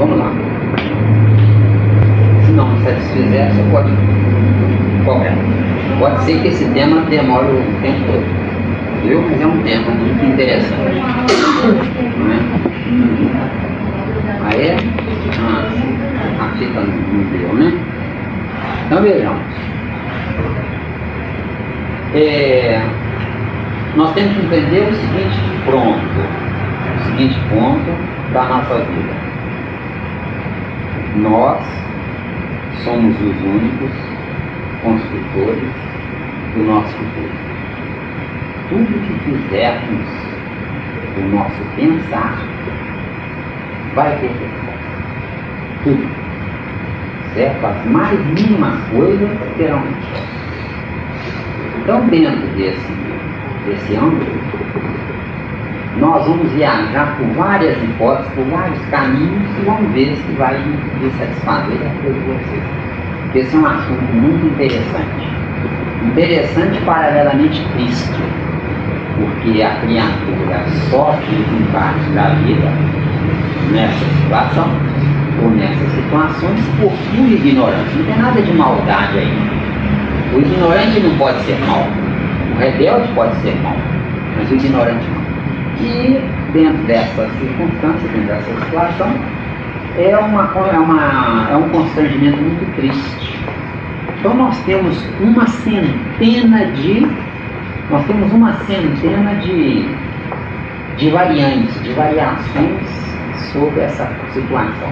vamos lá. Se não satisfizer, você pode cobrar. Pode ser que esse tema demore o tempo todo, viu? Mas é um tema muito interessante, não é? Aí é a fita não deu, né? Então vejamos. Nós temos que entender o seguinte ponto da nossa vida. Nós somos os únicos construtores do nosso futuro. Tudo que fizermos do nosso pensar vai ter resposta. Tudo. Certo? As mais mínimas coisas terão resposta. Então, dentro desse âmbito, nós vamos viajar por várias hipóteses, por vários caminhos e vamos ver se vai me satisfazer a coisa de vocês. Porque esse é um assunto muito interessante. Interessante e paralelamente triste, porque a criatura sofre os embates da vida nessa situação ou nessas situações por pura ignorância. Não tem nada de maldade aí. O ignorante não pode ser mau, o rebelde pode ser mau, mas o ignorante não. E dentro dessa circunstância, dentro dessa situação, é um constrangimento muito triste. Então nós temos uma centena de variantes, de variações sobre essa situação.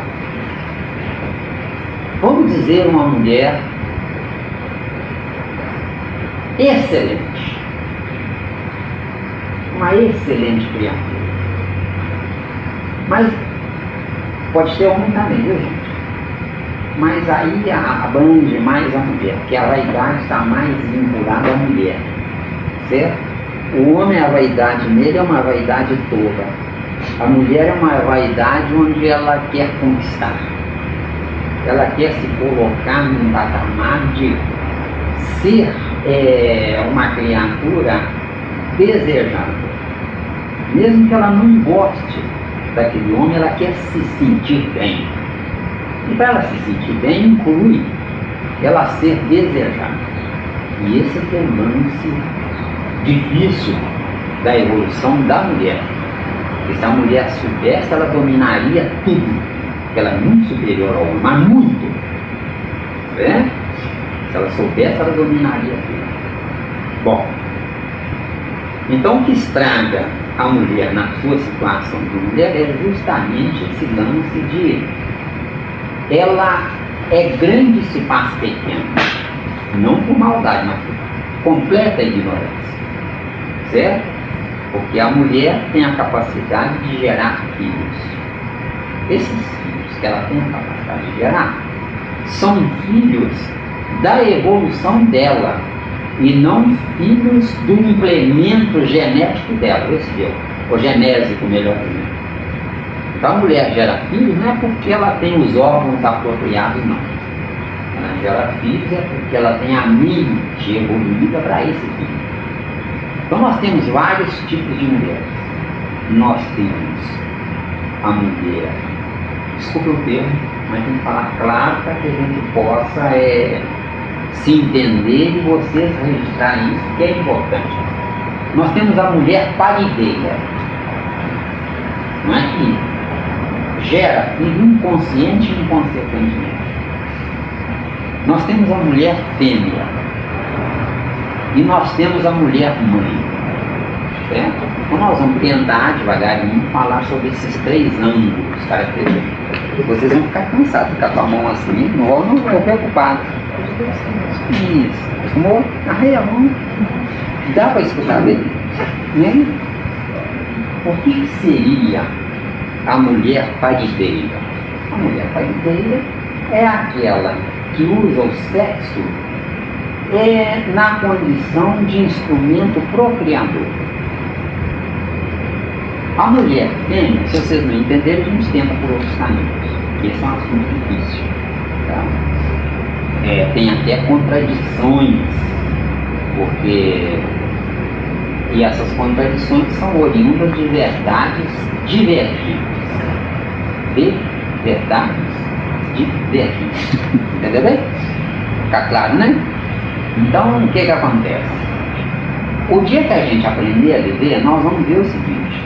Vamos dizer uma mulher excelente, uma excelente criatura, mas pode ser homem também, viu gente? Mas aí abrange mais a mulher, porque a vaidade está mais vinculada à mulher, certo? O homem, a vaidade nele é uma vaidade toda. A mulher é uma vaidade onde ela quer conquistar, ela quer se colocar num patamar de ser uma criatura desejável. Mesmo que ela não goste daquele homem, ela quer se sentir bem. E para ela se sentir bem, inclui ela ser desejada. E esse é o lance difícil da evolução da mulher. Porque se a mulher soubesse, ela dominaria tudo. Ela é muito superior ao homem, mas muito. Né? Se ela soubesse, ela dominaria tudo. Bom, então o que estraga a mulher na sua situação de mulher é justamente esse lance de ela é grande e se faz pequena, não por maldade, mas por completa ignorância, certo? Porque a mulher tem a capacidade de gerar filhos. Esses filhos que ela tem a capacidade de gerar são filhos da evolução dela e não filhos do implemento genético dela, ou genésico, melhor dizendo. Então a mulher gera filhos não é porque ela tem os órgãos apropriados, não. Ela gera filhos é porque ela tem a mente evoluída para esse filho. Então nós temos vários tipos de mulheres. Nós temos a mulher, desculpe o termo, mas tem que falar claro para que a gente possa se entender e vocês registrarem isso, que é importante. Nós temos a mulher parideira, não é que gera filho inconsciente e inconsequentemente. Nós temos a mulher fêmea e nós temos a mulher mãe, certo? Então nós vamos tentar devagarinho falar sobre esses três ângulos característicos. Vocês vão ficar cansados, ficar com a mão assim, não vão preocupar. Isso, amor, arreia a mão. Dá para escutar bem? Né? O que seria a mulher parideira? A mulher parideira é aquela que usa o sexo na condição de instrumento procriador. A mulher fêmea, se vocês não entenderem, a gente tenta por outros caminhos. Esse é um assunto difícil. Tá? Tem até contradições, e essas contradições são oriundas de verdades divergentes. verdades divergentes. Entendeu bem? Fica claro, né? Então, o que acontece? O dia que a gente aprender a viver, nós vamos ver o seguinte: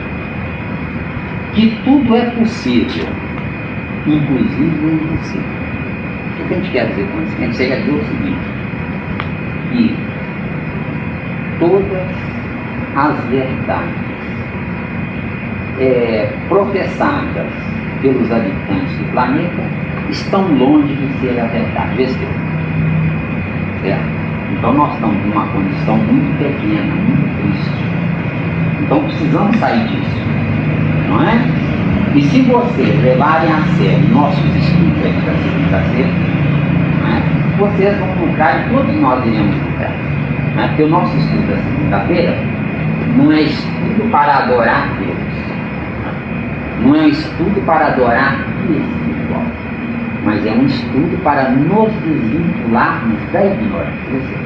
que tudo é possível, inclusive o impossível. O que a gente quer dizer com isso? A gente quer dizer o seguinte: que todas as verdades professadas pelos habitantes do planeta estão longe de ser a verdade. Besteira. Certo? Então nós estamos numa condição muito pequena, muito triste. Então precisamos sair disso, não é? E se vocês levarem a sério nossos estudos aqui da segunda-feira, não é? Vocês vão lucrar e todos nós iremos lucrar. Não é? Porque o nosso estudo da segunda-feira não é estudo para adorar Deus. Não é um estudo para adorar espiritual, mas é um estudo para nos desvincularmos da ignorância.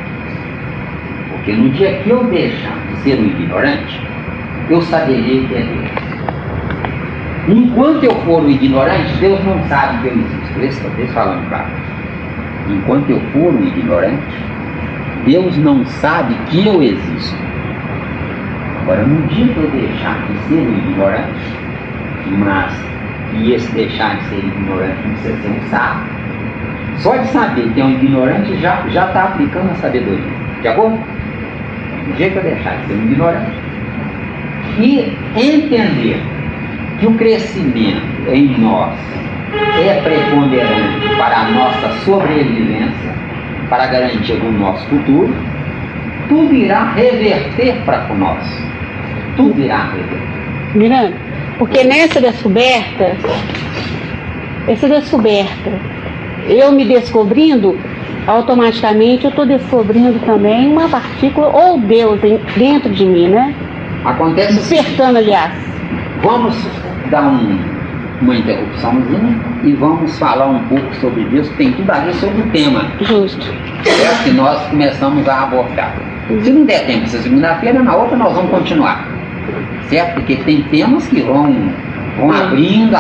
Porque no dia que eu deixar de ser um ignorante, eu saberei que é Deus. Enquanto eu for um ignorante, Deus não sabe que eu existo. Deixa falando claro. Enquanto eu for um ignorante, Deus não sabe que eu existo. Agora, no dia que eu deixar de ser um ignorante, e esse deixar de ser ignorante não precisa ser um sábio. Só de saber que é um ignorante já está aplicando a sabedoria. De acordo? No dia que eu deixar de ser um ignorante e entender que o crescimento em nós é preponderante para a nossa sobrevivência, para a garantia do nosso futuro, tudo irá reverter para nós. Tudo irá reverter. Miranda, porque nessa descoberta, eu me descobrindo, automaticamente eu estou descobrindo também uma partícula, ou Deus dentro de mim, né? Acontece despertando, aliás. Vamos dar uma interrupçãozinha e vamos falar um pouco sobre Deus, que tem tudo a ver sobre o tema. Justo. Que nós começamos a abordar. Se não der tempo essa segunda-feira, na outra nós vamos continuar. Certo? Porque tem temas que vão abrindo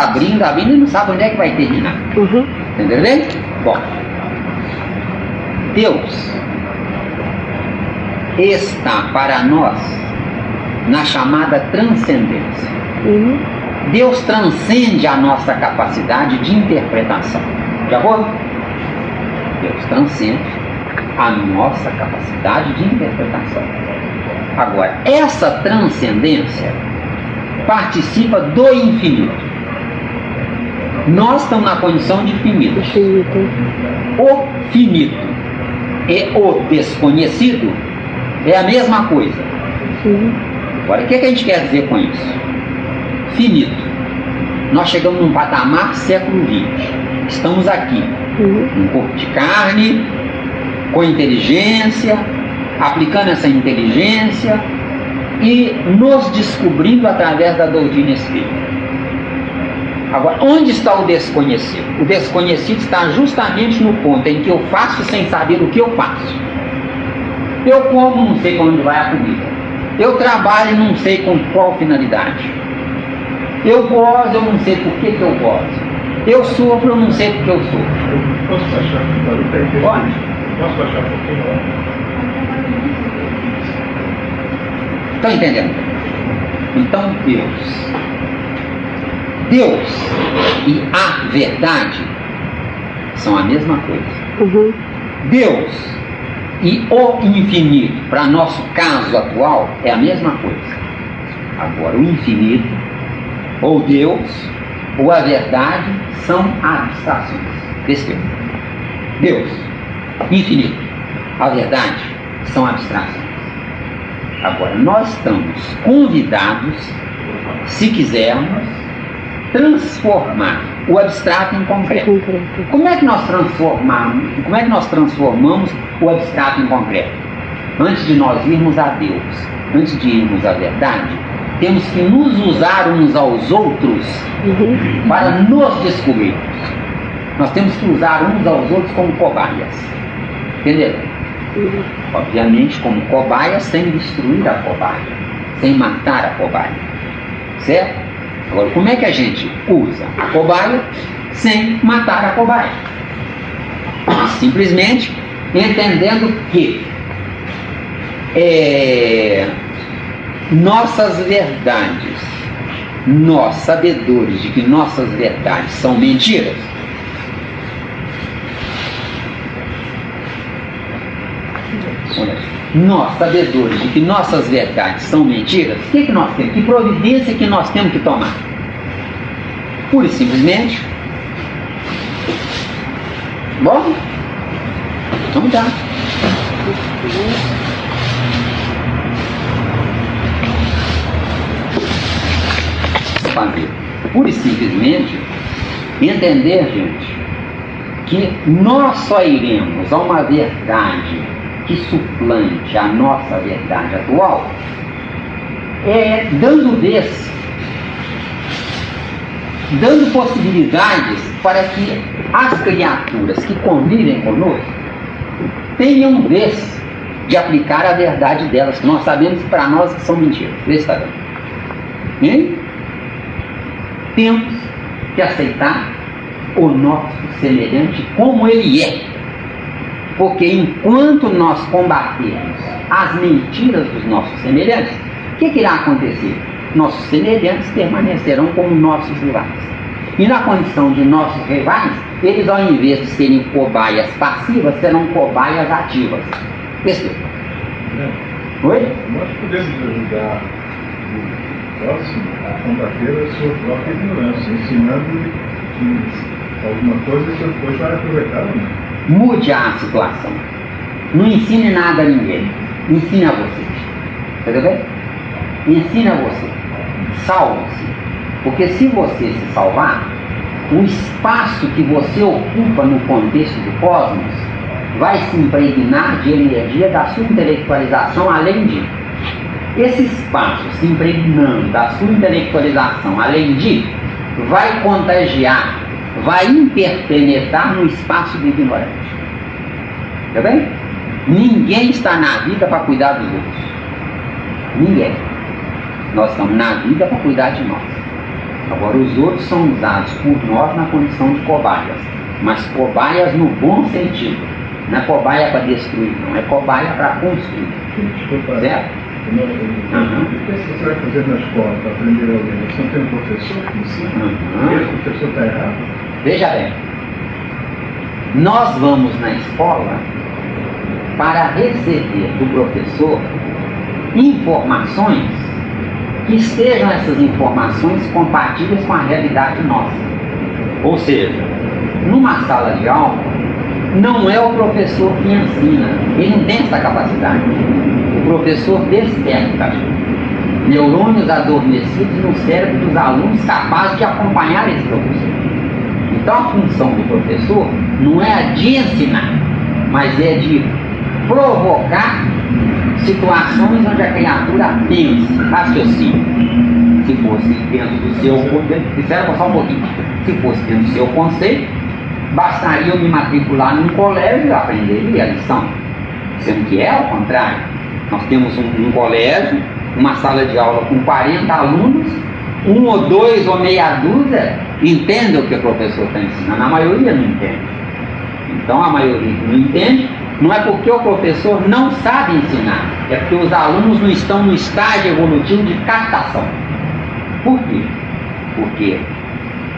e não sabe onde é que vai terminar. Entendeu bem? Bom, Deus está para nós na chamada transcendência. Deus transcende a nossa capacidade de interpretação. De acordo? Deus transcende a nossa capacidade de interpretação. Agora, essa transcendência participa do infinito. Nós estamos na condição de finito. O finito e o desconhecido é a mesma coisa. Agora, o que a gente quer dizer com isso? Finito. Nós chegamos num patamar século XX. Estamos aqui, um corpo de carne, com inteligência, aplicando essa inteligência e nos descobrindo através da doutrina espírita. Agora, onde está o desconhecido? O desconhecido está justamente no ponto em que eu faço sem saber o que eu faço. Eu como, não sei para onde vai a comida. Eu trabalho, não sei com qual finalidade. Eu gozo, eu não sei por que eu gozo. Eu sofro, eu não sei por que eu sofro. Posso achar que Pode? Posso achar um pouquinho? Estão entendendo? Então Deus e a verdade são a mesma coisa. Deus e o infinito, para nosso caso atual, é a mesma coisa. Agora, o infinito, ou Deus, ou a verdade, são abstrações. Besteira. Deus, infinito, a verdade, são abstrações. Agora, nós estamos convidados, se quisermos, transformar o abstrato em concreto. Como é que nós transformamos o abstrato em concreto? Antes de nós irmos a Deus, antes de irmos à verdade, temos que nos usar uns aos outros para nos descobrirmos. Nós temos que usar uns aos outros como cobaias. Entendeu? Obviamente como cobaia, sem destruir a cobaia, sem matar a cobaia. Certo? Agora, como é que a gente usa a cobaia sem matar a cobaia. Simplesmente entendendo que nossas verdades, nós sabedores de que nossas verdades são mentiras, nós sabedores de que nossas verdades são mentiras, o que nós temos? Que providência que nós temos que tomar? Pura e simplesmente, bom, então tá. Pura e simplesmente entender, gente, que nós só iremos a uma verdade que suplante a nossa verdade atual dando vez, dando possibilidades para que as criaturas que convivem conosco tenham vez de aplicar a verdade delas, que nós sabemos para nós que são mentiras. Vê se está dando. E temos que aceitar o nosso semelhante como ele é. Porque enquanto nós combatermos as mentiras dos nossos semelhantes, o que irá acontecer? Nossos semelhantes permanecerão como nossos rivais. E na condição de nossos rivais, eles, ao invés de serem cobaias passivas, serão cobaias ativas. Perceba? Oi? Nós podemos ajudar o próximo a combater a sua própria ignorância, ensinando-lhe que alguma coisa você depois vai aproveitar ou não. Mude a situação. Não ensine nada a ninguém. Ensine a você. Tá bem? Ensine a você. Salve-se. Porque se você se salvar, o espaço que você ocupa no contexto do cosmos vai se impregnar de energia da sua intelectualização além de. Esse espaço se impregnando da sua intelectualização além de, vai contagiar, vai interpenetrar no espaço do ignorante. Tá bem? Ninguém está na vida para cuidar dos outros. Ninguém. Nós estamos na vida para cuidar de nós. Agora, os outros são usados por nós na condição de cobaias, mas cobaias no bom sentido. Não é cobaia para destruir, não. É cobaia para construir. Desculpa. Certo? O que você vai fazer na escola para aprender a ler? Você não tem um professor que ensina? E esse professor está errado? Veja bem. Nós vamos na escola para receber do professor informações que estejam essas informações compatíveis com a realidade nossa. Ou seja, numa sala de aula, não é o professor que ensina, ele não tem essa capacidade. O professor desperta neurônios adormecidos no cérebro dos alunos capazes de acompanhar esse professor. Então a função do professor não é a de ensinar, mas é de provocar situações onde a criatura pense, raciocine. Se fosse dentro do seu conceito, espera passar um pouquinho. Se fosse dentro do seu conceito, bastaria eu me matricular num colégio e aprenderia a lição. Sendo que é ao contrário. Nós temos um colégio, uma sala de aula com 40 alunos, um ou dois ou meia dúzia entendem o que o professor está ensinando. A maioria não entende. Então a maioria que não entende, não é porque o professor não sabe ensinar, é porque os alunos não estão no estágio evolutivo de captação. Por quê? Porque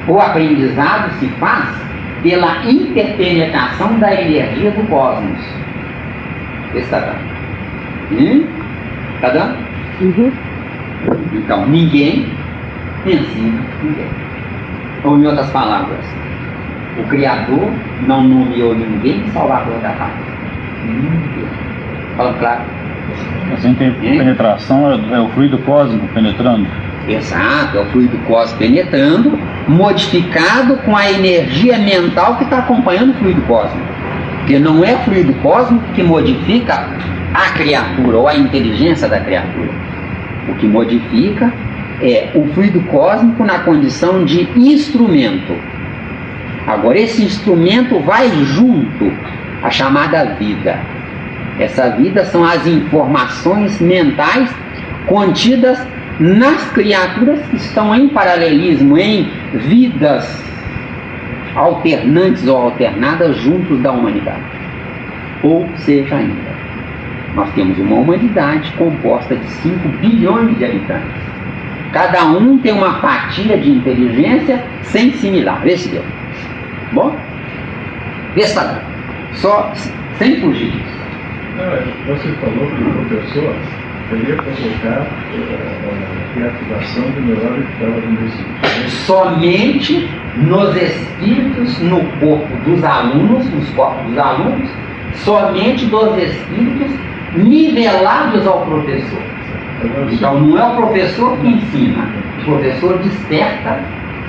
o aprendizado se faz pela interpenetração da energia do cosmos. Está dando? Está dando? Uhum. Então, ninguém ensina ninguém. Ou, em outras palavras, o Criador não nomeou ninguém salvador da pátria. Falando claro? Essa penetração é o fluido cósmico penetrando? Exato, é o fluido cósmico penetrando, modificado com a energia mental que está acompanhando o fluido cósmico. Porque não é o fluido cósmico que modifica a criatura ou a inteligência da criatura. O que modifica é o fluido cósmico na condição de instrumento. Agora, esse instrumento vai junto à chamada vida. Essa vida são as informações mentais contidas nas criaturas que estão em paralelismo, em vidas alternantes ou alternadas juntos da humanidade. Ou seja ainda, nós temos uma humanidade composta de 5 bilhões de habitantes. Cada um tem uma fatia de inteligência sem similar. Vê se deu. Bom? Vê se está dando. Só sem fugir disso. Você falou que o professor teria que colocar a reativação do neurônio que estava adormecido. Somente nos espíritos, no corpo dos alunos, nos corpos dos alunos, somente dos espíritos nivelados ao professor. Então não é o professor que ensina, o professor desperta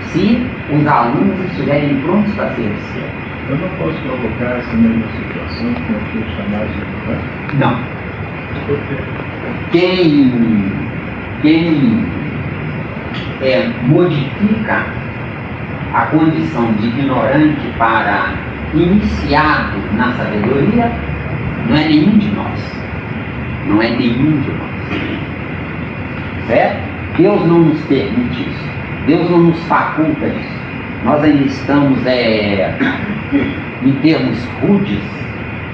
se os alunos estiverem prontos para ser despertos. Eu não posso provocar essa mesma situação com o que eu chamar de ignorante? Não. Por quê? Quem modifica a condição de ignorante para iniciado na sabedoria não é nenhum de nós. Não é nenhum de nós. Certo? Deus não nos permite isso. Deus não nos faculta isso. Nós ainda estamos, em termos rudes,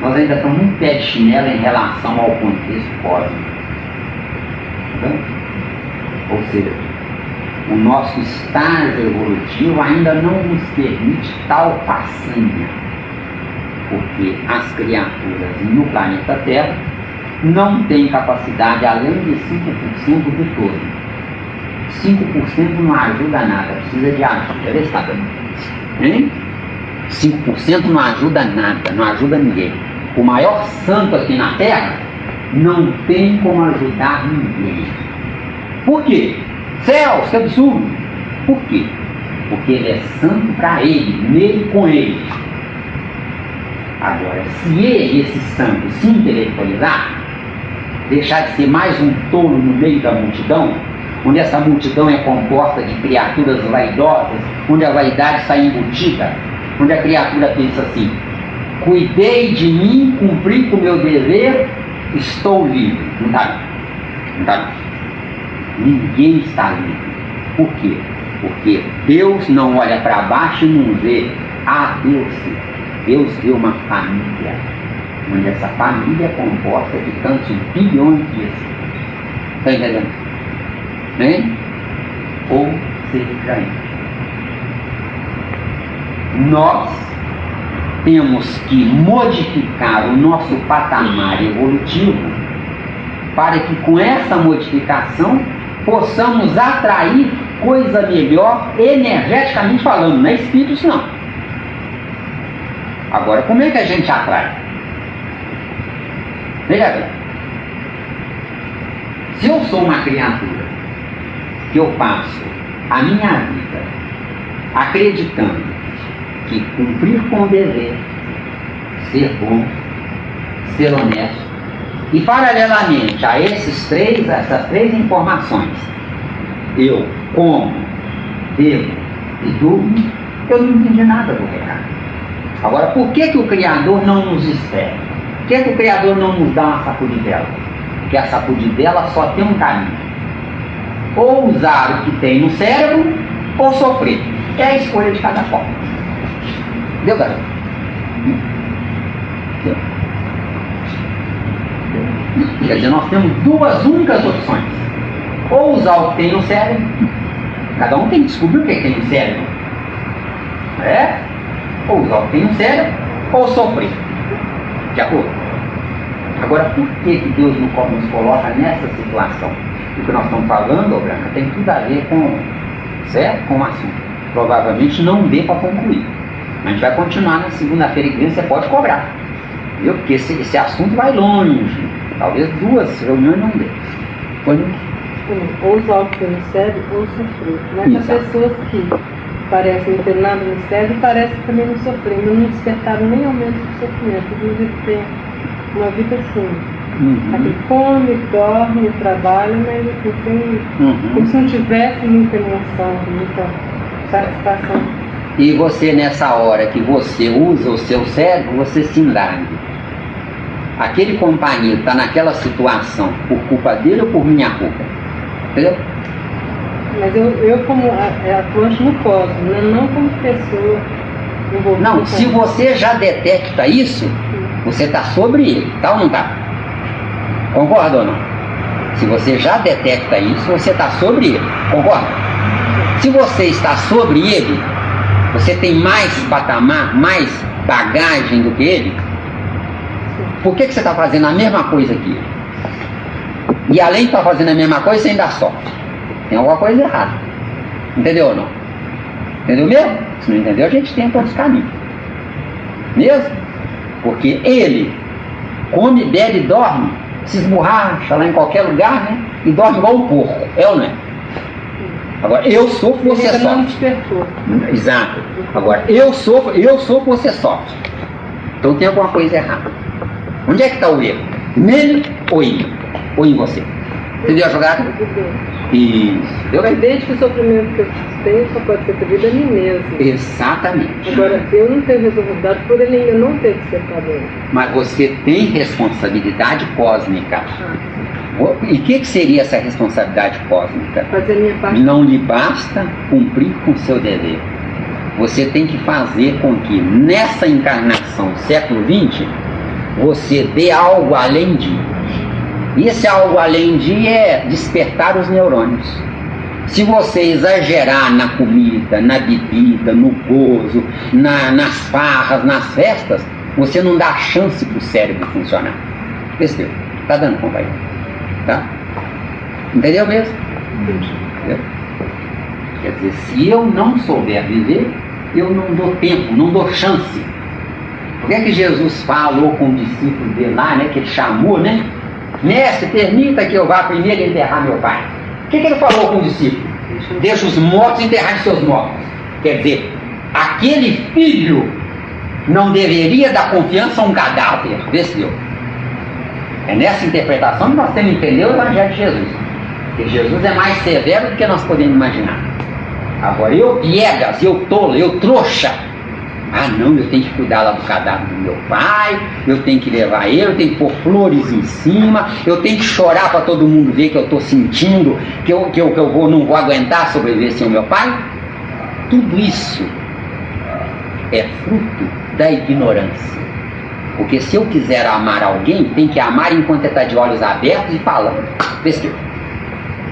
nós ainda estamos um pé de chinelo em relação ao contexto cósmico. Então, ou seja, o nosso estágio evolutivo ainda não nos permite tal façanha, porque as criaturas no planeta Terra não têm capacidade além de 5% do todo. 5% não ajuda nada, precisa de ajuda. Vê se está dando. Hein? 5% não ajuda nada, não ajuda ninguém. O maior santo aqui na Terra não tem como ajudar ninguém. Por quê? Céus, que absurdo! Por quê? Porque ele é santo para ele, nele com ele. Agora, se ele, esse santo, se intelectualizar, deixar de ser mais um tolo no meio da multidão, onde essa multidão é composta de criaturas vaidosas, onde a vaidade está embutida, onde a criatura pensa assim: cuidei de mim, cumpri com o meu dever, estou livre. Não está. Não está. Ninguém está livre. Por quê? Porque Deus não olha para baixo e não vê. Deus vê uma família, onde essa família é composta de tantos bilhões de espíritos. Está entendendo? Né? Ou seja, nós temos que modificar o nosso patamar evolutivo para que com essa modificação possamos atrair coisa melhor energeticamente falando, não é espíritos não. Agora, como é que a gente atrai? Veja bem, se eu sou uma criatura que eu passo a minha vida acreditando que cumprir com o dever, ser bom, ser honesto, e paralelamente a essas três informações, eu como, bebo e durmo, eu não entendi nada do recado. Agora, por que o Criador não nos espera? Por que o Criador não nos dá uma sacudidela? Porque a sacudidela só tem um caminho: ou usar o que tem no cérebro, ou sofrer. É a escolha de cada qual. Deu, garoto? Deu. Quer dizer, nós temos duas únicas opções: ou usar o que tem no cérebro, cada um tem que descobrir o que tem no cérebro, ou usar o que tem no cérebro, ou sofrer. De acordo? Agora, por que Deus nos coloca nessa situação? O que nós estamos falando, Branca, tem tudo a ver com, certo? Com o assunto. Provavelmente não dê para concluir. A gente vai continuar na segunda-feira que vem, você pode cobrar. Viu? Porque esse assunto vai longe. Talvez 2 reuniões não dê. Ou usar o que tem no cérebro ou sofrer. Mas as pessoas que parecem não ter nada no cérebro parecem também não sofrer, mas não despertaram nem aumento do sofrimento. Inclusive tem uma vida assim. Aquele come, dorme, trabalha, mas não tem. Como se não tivesse muita emoção, muita satisfação. E você, nessa hora que você usa o seu cérebro, você se indaga: aquele companheiro está naquela situação por culpa dele ou por minha culpa? Entendeu? Mas eu como atuante no cosmos, né? Não como pessoa Não, se você já detecta isso, você está sobre ele, tá ou não está? Concorda ou não? Se você já detecta isso, você está sobre ele, concorda? Se você está sobre ele, você tem mais patamar, mais bagagem do que ele. Por que você está fazendo a mesma coisa que ele? E além de estar fazendo a mesma coisa, você ainda sofre. Tem alguma coisa errada. Entendeu ou não? Entendeu mesmo? Se não entendeu, a gente tenta outros caminhos. Mesmo? Porque ele come, bebe e dorme, se esborracha lá em qualquer lugar, né? E dorme igual um porco. É ou não é? Agora, eu sofro, você sofre. Exato. Agora, eu sofro, você sofre. Então tem alguma coisa errada. Onde é que está o erro? Nele ou em mim? Ou em você? Entendeu a jogada? Isso. Deu bem? Desde que o sofrimento que eu tenho só pode ser atribuído a mim mesmo. Exatamente. Agora, eu não tenho responsabilidade por ele ainda não ter despertado ele. Mas você tem responsabilidade cósmica. E o que seria essa responsabilidade cósmica? Fazer a minha parte. Não lhe basta cumprir com o seu dever. Você tem que fazer com que nessa encarnação, século XX, você dê algo além de. E esse algo além de é despertar os neurônios. Se você exagerar na comida, na bebida, no gozo, nas farras, nas festas, você não dá chance para o cérebro funcionar. Percebeu? Tá dando conta aí? Tá? Entendeu mesmo? Entendeu? Quer dizer, se eu não souber viver, eu não dou tempo, não dou chance. Por que é que Jesus falou com o discípulo dele lá, né? Que ele chamou, né? Mestre, permita que eu vá primeiro enterrar meu pai. O que ele falou com o discípulo? Deixa os mortos enterrarem seus mortos. Quer dizer, aquele filho não deveria dar confiança a um cadáver. Vê se deu. É nessa interpretação que nós temos que entender o Evangelho de Jesus. Porque Jesus é mais severo do que nós podemos imaginar. Agora, eu piegas, eu tolo, eu trouxa. Ah não, eu tenho que cuidar lá do cadáver do meu pai, eu tenho que levar ele, eu tenho que pôr flores em cima, eu tenho que chorar para todo mundo ver que eu estou sentindo, que eu não vou aguentar sobreviver sem o meu pai. Tudo isso é fruto da ignorância. Porque se eu quiser amar alguém, tem que amar enquanto está de olhos abertos e falando.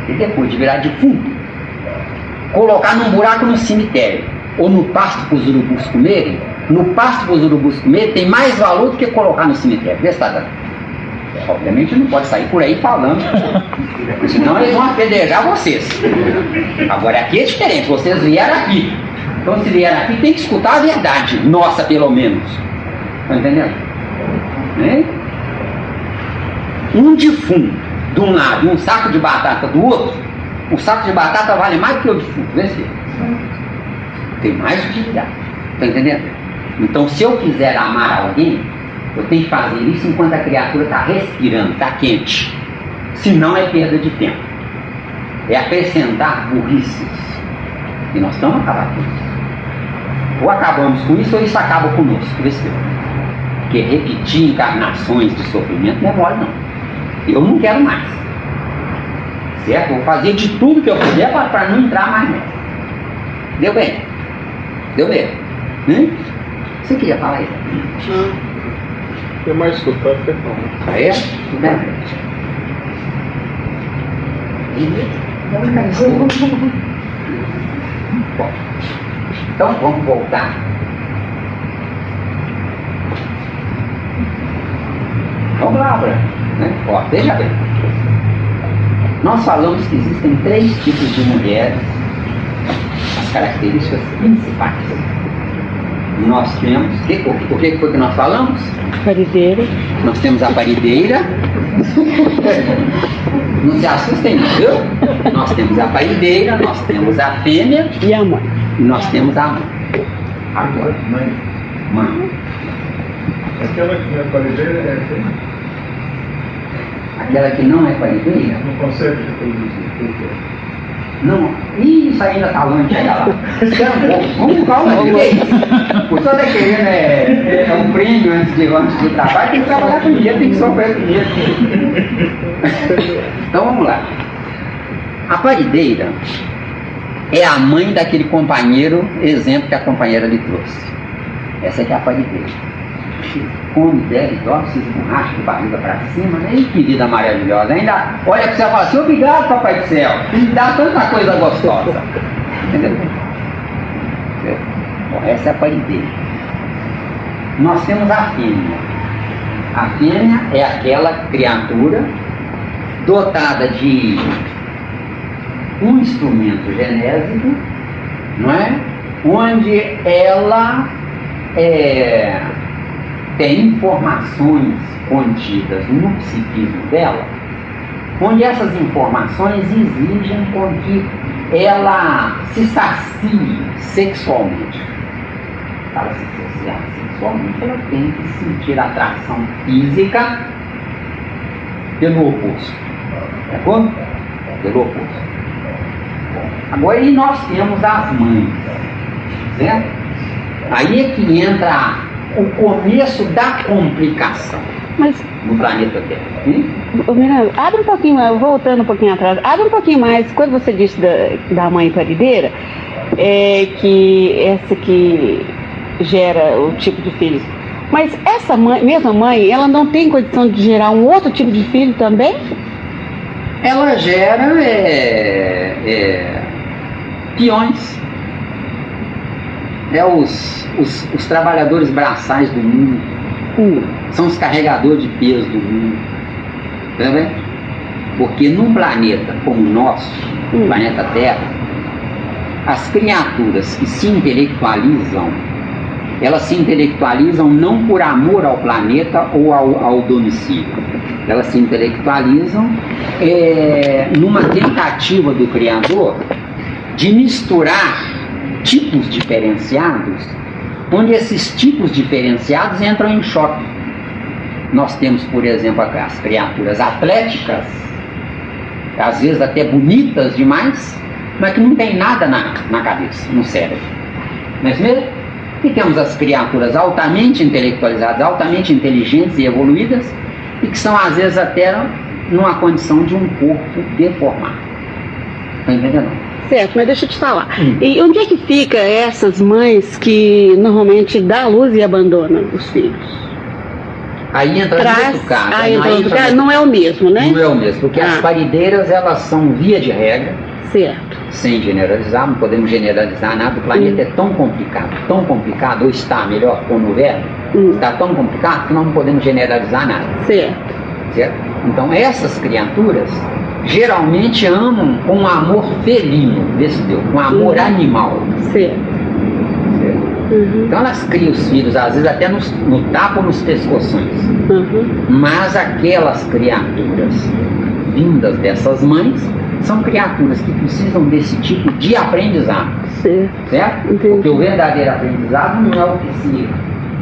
E depois de virar defunto, colocar num buraco no cemitério, ou no pasto para os urubus comerem, no pasto para os urubus comerem tem mais valor do que colocar no cemitério. Vê se está dando. Obviamente não pode sair por aí falando, senão eles vão apedrejar vocês. Agora aqui é diferente, vocês vieram aqui. Então se vieram aqui tem que escutar a verdade, nossa pelo menos. Está entendendo? Né? Um defunto de um lado e um saco de batata do outro, o saco de batata vale mais do que o defunto. Vê se tem mais utilidade. Está entendendo? Então, se eu quiser amar alguém, eu tenho que fazer isso enquanto a criatura está respirando, está quente. Senão é perda de tempo. É acrescentar burrices. E nós estamos acabando com isso. Ou acabamos com isso, ou isso acaba conosco. Porque repetir encarnações de sofrimento não é mole, não. Eu não quero mais. Certo? Vou fazer de tudo que eu puder para não entrar mais nessa. Deu bem? Deu bem? Você queria falar isso? Não. Tem mais escutar do que falar. Ah, é? Bom, então vamos voltar. Vamos lá, Branco. Né? Ó, veja bem. Nós falamos que existem 3 tipos de mulheres, as características principais. Nós temos, o que foi que nós falamos? Parideira. Nós temos a parideira. Não se assustem, não, viu? Nós temos a parideira, nós temos a fêmea e a mãe. E nós temos a mãe. Agora, mãe. Aquela que não é parideira é fêmea. Aquela que não é parideira? Não consegue reproduzir. Não, isso ainda está longe de chegar lá. Espera um pouco, vamos calma, o que é isso? O senhor está querendo é um prêmio antes de trabalho, tem que trabalhar primeiro, tem que sofrer primeiro. Então vamos lá. A parideira é a mãe daquele companheiro, exemplo que a companheira lhe trouxe. Essa aqui é a parideira. Come, bebe, dorme, se esborracha de barriga para cima, né? Que vida maravilhosa. Ainda olha que você fala assim, obrigado, Papai do Céu, me dá tanta coisa gostosa. Entendeu? Bom, essa é a parideira. Nós temos a fêmea. A fêmea é aquela criatura dotada de um instrumento genésico, não é? Onde ela tem informações contidas no psiquismo dela, onde essas informações exigem com que ela se sacie sexualmente. Para se saciar sexualmente, ela tem que sentir atração física pelo oposto. De acordo? Pelo oposto. Bom, agora aí nós temos as mães, certo? Aí é que entra o começo da complicação. Mas, no planeta Terra. Miranda, abre um pouquinho mais, voltando um pouquinho atrás, abre um pouquinho mais, quando você disse da mãe parideira, que essa que gera o tipo de filho. Mas essa mãe, mesma mãe, ela não tem condição de gerar um outro tipo de filho também? Ela gera peões. Os trabalhadores braçais do mundo. São os carregadores de peso do mundo. Tá vendo? Porque num planeta como o nosso, o planeta Terra, as criaturas que se intelectualizam, elas se intelectualizam não por amor ao planeta ou ao domicílio. Elas se intelectualizam numa tentativa do Criador de misturar tipos diferenciados, onde esses tipos diferenciados entram em choque. Nós temos, por exemplo, as criaturas atléticas, às vezes até bonitas demais, mas que não tem nada na cabeça, no cérebro. Não é isso mesmo? E temos as criaturas altamente intelectualizadas, altamente inteligentes e evoluídas, e que são às vezes até numa condição de um corpo deformado. Está entendendo? Certo, mas deixa eu te falar. E onde é que fica essas mães que normalmente dá a luz e abandonam os filhos? Aí entra outro caso. Não é o mesmo, né? Não é o mesmo, porque as parideiras, elas são via de regra. Certo. Sem generalizar, não podemos generalizar nada. O planeta é tão complicado, ou está, melhor, como o verbo, está tão complicado que nós não podemos generalizar nada. Certo. Então essas criaturas geralmente amam com um amor felino, com um amor animal. Certo. Então elas criam os filhos, às vezes até no tapa ou nos pescoções. Mas aquelas criaturas vindas dessas mães são criaturas que precisam desse tipo de aprendizado. Certo? Porque o verdadeiro aprendizado não é o que se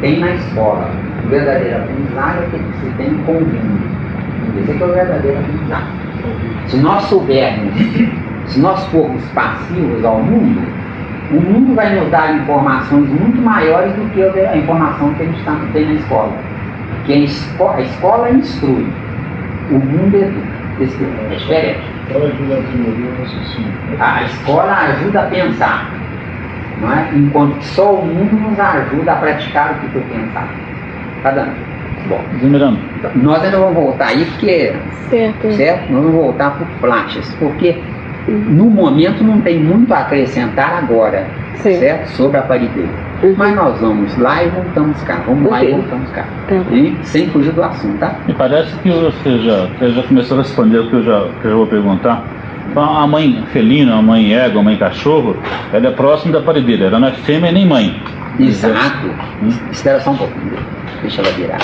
tem na escola. O verdadeiro aprendizado é o que se tem no convívio. Esse é que é o verdadeiro aprendizado. Se nós soubermos, se nós formos passivos ao mundo, o mundo vai nos dar informações muito maiores do que a informação que a gente tem na escola. Porque a escola instrui, o mundo educa. É diferente. A escola ajuda a pensar, não é? Enquanto que só o mundo nos ajuda a praticar o que foi pensar. Tá dando? Bom, nós ainda vamos voltar aí, porque certo? Nós vamos voltar por flashes, porque no momento não tem muito a acrescentar agora, certo? Sobre a parideira. Mas nós vamos lá e voltamos cá, sem fugir do assunto, tá? Me parece que você já começou a responder o que eu já vou perguntar. A mãe felina, a mãe égua, a mãe cachorro, ela é próxima da parideira, ela não é fêmea nem mãe. Exato. Espera só um pouquinho, deixa ela virar.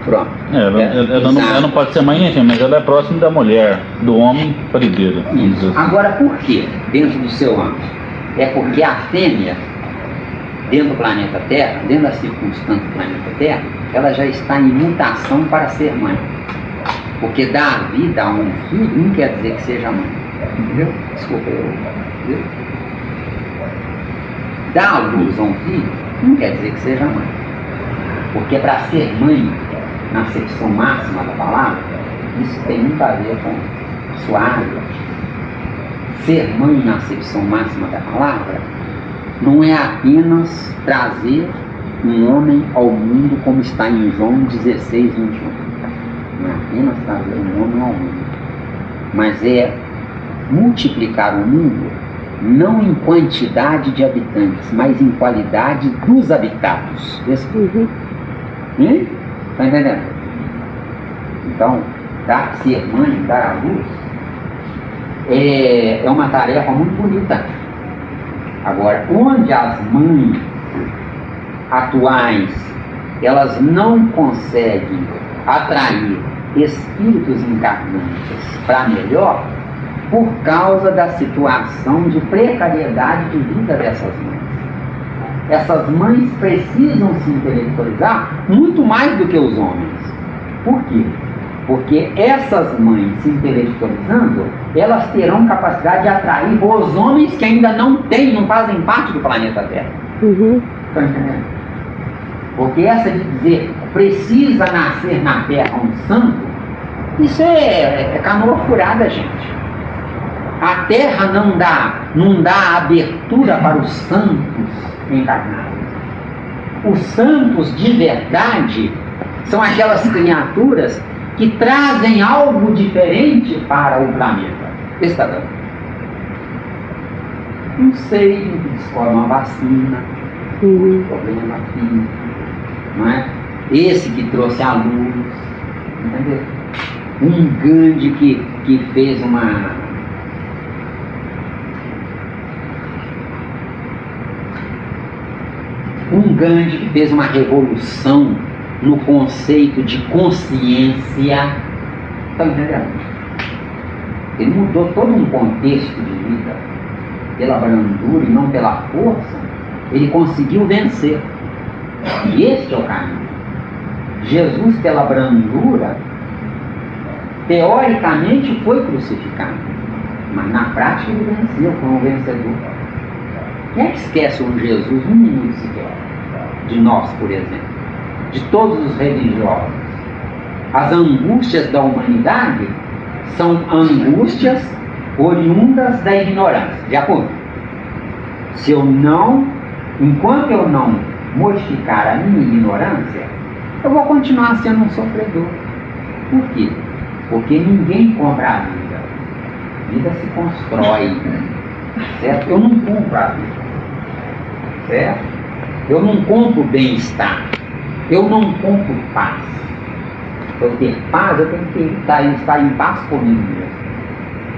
Pronto. Ela não pode ser mãe nem fêmea, mas ela é próxima da mulher, do homem parideiro. Isso. Agora, por quê? Dentro do seu âmbito? É porque a fêmea, dentro do planeta Terra, dentro das circunstâncias do planeta Terra, ela já está em mutação para ser mãe. Porque dar vida a um filho não quer dizer que seja mãe. Entendeu? Desculpa, dar a luz a um filho não quer dizer que seja mãe. Porque para ser mãe, na acepção máxima da palavra, isso tem muito a ver com sua área. Ser mãe na acepção máxima da palavra não é apenas trazer um homem ao mundo, como está em João 16, 21. Não é apenas trazer um homem ao mundo, mas é multiplicar o mundo, não em quantidade de habitantes, mas em qualidade dos habitados. Está entendendo? Então, ser mãe, dar à luz, é uma tarefa muito bonita. Agora, onde as mães atuais, elas não conseguem atrair espíritos encarnantes para melhor, por causa da situação de precariedade de vida dessas mães. Essas mães precisam se intelectualizar muito mais do que os homens. Por quê? Porque essas mães se intelectualizando, elas terão capacidade de atrair os homens que ainda não têm, não fazem parte do planeta Terra. Estão entendendo? Porque essa de dizer, precisa nascer na Terra um santo, isso é canoa furada, gente. A Terra não dá abertura para os santos encarnados. Os santos de verdade são aquelas criaturas que trazem algo diferente para o planeta. Está dando? Não sei, que descobre uma vacina, um problema físico, não é? Esse que trouxe a luz, entendeu? Um Gandhi que fez uma revolução no conceito de consciência. Está entendendo? Ele mudou todo um contexto de vida pela brandura e não pela força. Ele conseguiu vencer. E este é o caminho. Jesus, pela brandura, teoricamente foi crucificado, mas na prática ele venceu, foi um vencedor. Quem é que esquece um Jesus um minuto sequer? De nós, por exemplo, de todos os religiosos. As angústias da humanidade são angústias oriundas da ignorância, de acordo? Enquanto eu não modificar a minha ignorância, eu vou continuar sendo um sofredor. Por quê? Porque ninguém compra a vida. A vida se constrói, certo? Eu não compro a vida, certo? Eu não compro bem-estar. Eu não compro paz. Para eu ter paz, eu tenho que estar em paz comigo mesmo.